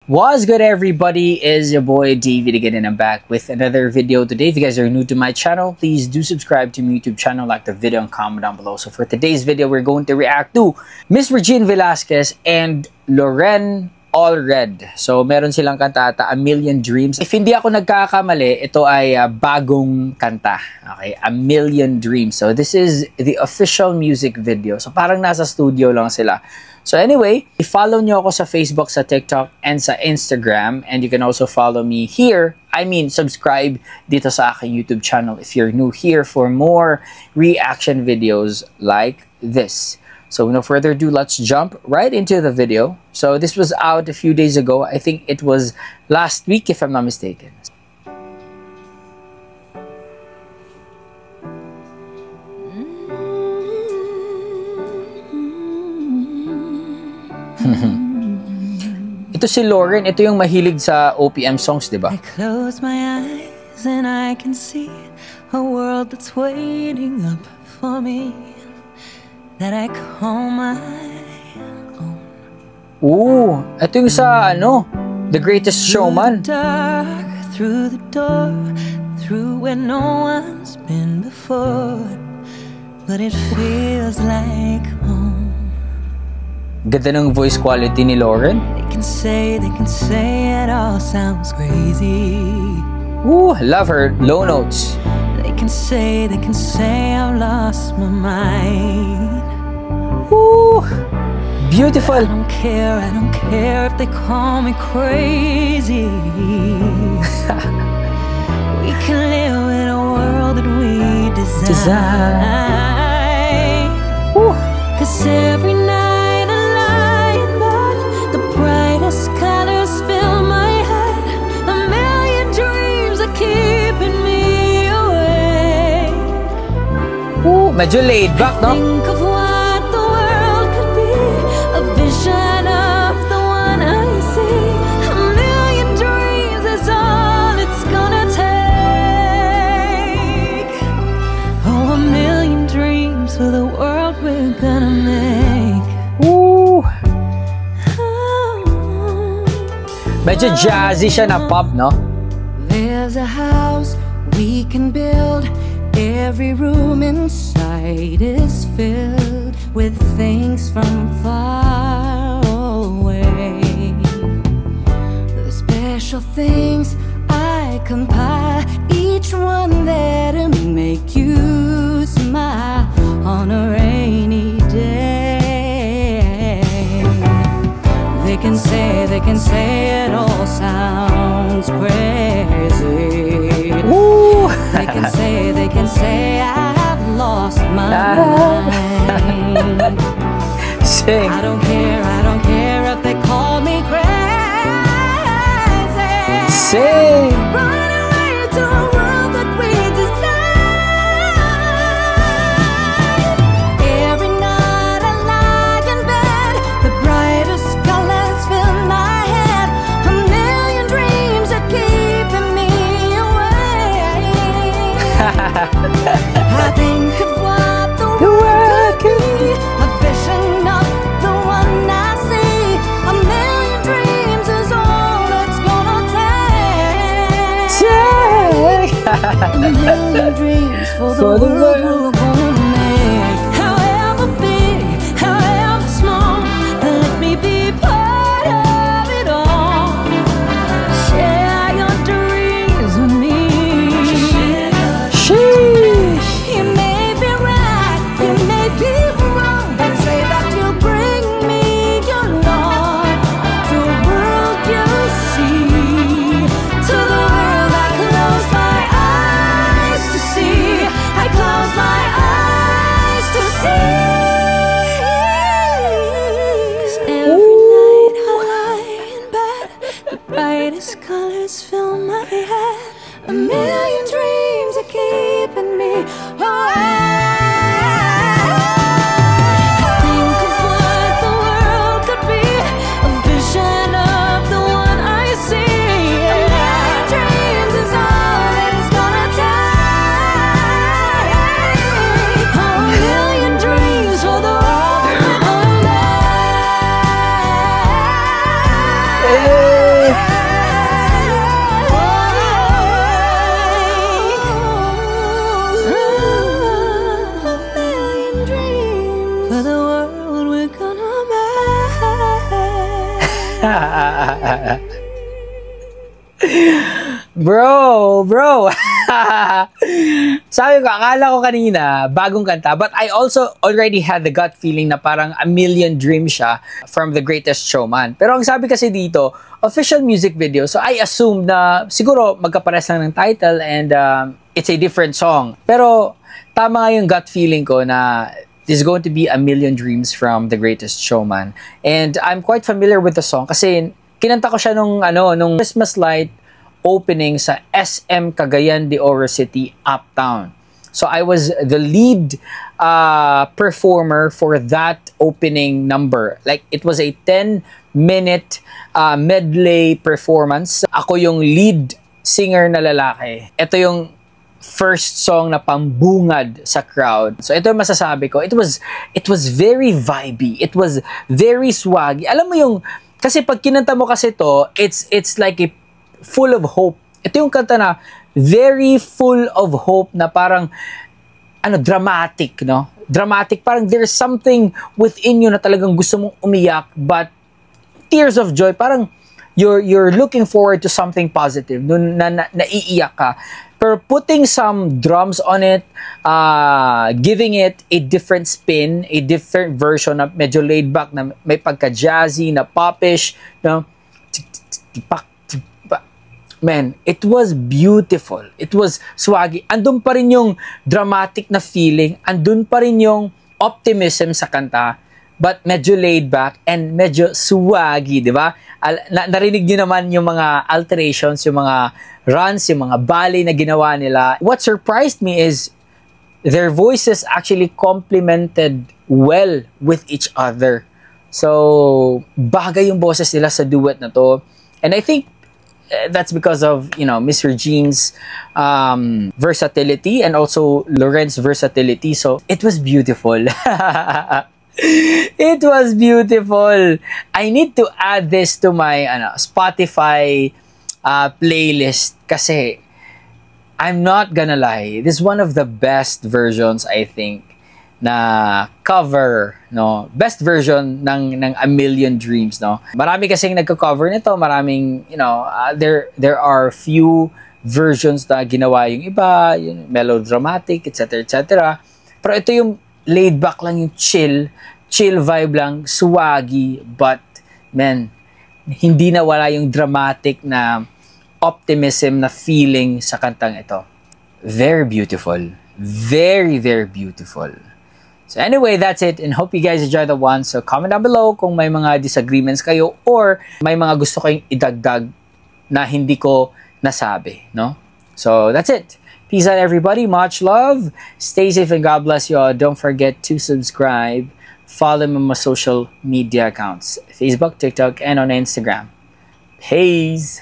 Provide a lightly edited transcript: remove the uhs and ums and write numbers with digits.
What's good, everybody? Is your boy David again, and I'm back with another video today. If you guys are new to my channel, please do subscribe to my YouTube channel, like the video, and comment down below. So for today's video, we're going to react to Miss Regine Velasquez and Loren Allred. So meron silang kanta ata, A Million Dreams. If hindi ako nagkakamali, ito ay bagong kanta. Okay, A Million Dreams. So this is the official music video. So parang nasa studio lang sila. So anyway, i-follow nyo ako sa Facebook, sa TikTok, and sa Instagram. And you can also follow me here. Subscribe dito sa aking YouTube channel if you're new here for more reaction videos like this. So no further ado, let's jump right into the video. So this was out a few days ago. I think it was last week, if I'm not mistaken. Ito si Loren, ito yung mahilig sa OPM songs, di ba? I close my eyes and I can see a world that's waiting up for me that I call my own. Ooh, ito yung sa The Greatest Showman. Through the door, through where no one's been before, but it feels like home. Ganda ng voice quality ni Loren. They can say it all sounds crazy. Ooh, love her low notes. They can say I've lost my mind. Ooh, beautiful. I don't care if they call me crazy. We can live in a world that we design. Ooh. 'Cause every night colors fill my head. A million dreams are keeping me awake. Ooh, medyo laid back, no? Think of what the world could be, a vision of the one I see. A million dreams is all it's gonna take. Oh, a million dreams for the world we're gonna make. Ooh. Medyo jazzy siya na pop, no? There's a house we can build. Every room inside is filled with things from far away. The special things I compile, each one there to make you smile on a rainy day. They can say it all sounds crazy. Ooh. They can say I've lost my mind. Sing. I don't care if they call me crazy. Sing. Running away to a world that we design. Every night I lie in bed, the brightest colors fill my head. A million dreams are keeping me awake. I think of what the world could be, a vision of the one I see. A million dreams is all it's gonna take. A million dreams for the world we're gonna make. However big, however small, let me be part of it all. Share your dreams with me. You may be right, you may be wrong, but say that you'll bring me your Lord to a world you see, to the world I close my eyes to see. I close my eyes to see. 'Cause every night I lie in bed, the brightest colors fill my head. A million dreams are keeping me awake. Think of what the world could be, a vision of the one I see. A million dreams is all it's gonna take. A million dreams for the world we're gonna make. Bro. Sabi ko, akala ko kanina, bagong kanta. But I also already had the gut feeling na parang A Million Dreams siya from The Greatest Showman. Pero ang sabi kasi dito, official music video. So I assumed na siguro magkapares lang ng title and it's a different song. Pero tama nga yung gut feeling ko na this is going to be A Million Dreams from The Greatest Showman. And I'm quite familiar with the song kasi kinanta ko siya nung Christmas light opening sa SM Cagayan de Oro City, Uptown. So I was the lead performer for that opening number. Like it was a 10-minute medley performance. Ako yung lead singer na lalaki. Ito yung first song na pambungad sa crowd. So ito yung masasabi ko. It was very vibey. It was very swaggy. Alam mo yung kasi pag kinanta mo kasi to, it's like a full of hope. Ito yung kanta na very full of hope na parang dramatic, no? Dramatic, parang there's something within you na talagang gusto mong umiyak, but tears of joy, parang you're looking forward to something positive, naiiyak ka. Pero putting some drums on it, giving it a different spin, a different version na medyo laid back, na may pagka-jazzy, na popish, no? Man, it was beautiful. It was swaggy. Andun pa rin yung dramatic na feeling. Andun pa rin yung optimism sa kanta. But medyo laid back and medyo swaggy, di ba? Narinig niyo naman yung mga alterations, yung mga runs, yung mga ballet na ginawa nila. What surprised me is their voices actually complemented well with each other. So, bagay yung boses nila sa duet na to. And I think that's because of, Miss Regine's versatility and also Lorenz's versatility. So, it was beautiful. It was beautiful. I need to add this to my Spotify playlist kasi I'm not gonna lie, this is one of the best versions, I think, na cover, no? Best version ng A Million Dreams, no? Marami kasing nagko-cover nito, maraming, there are few versions na ginawa yung iba, yung melodramatic, etc., etc. Pero ito yung laid back lang, yung chill vibe lang, swaggy, but man, hindi na wala yung dramatic na optimism na feeling sa kantang ito. Very beautiful. Very, very beautiful. So anyway, that's it, and hope you guys enjoy the one. So comment down below kung may mga disagreements kayo or may mga gusto kayong idagdag na hindi ko nasabi, no? So that's it. Peace out, everybody. Much love. Stay safe and God bless you all. Don't forget to subscribe. Follow me on my social media accounts, Facebook, TikTok, and on Instagram. Peace.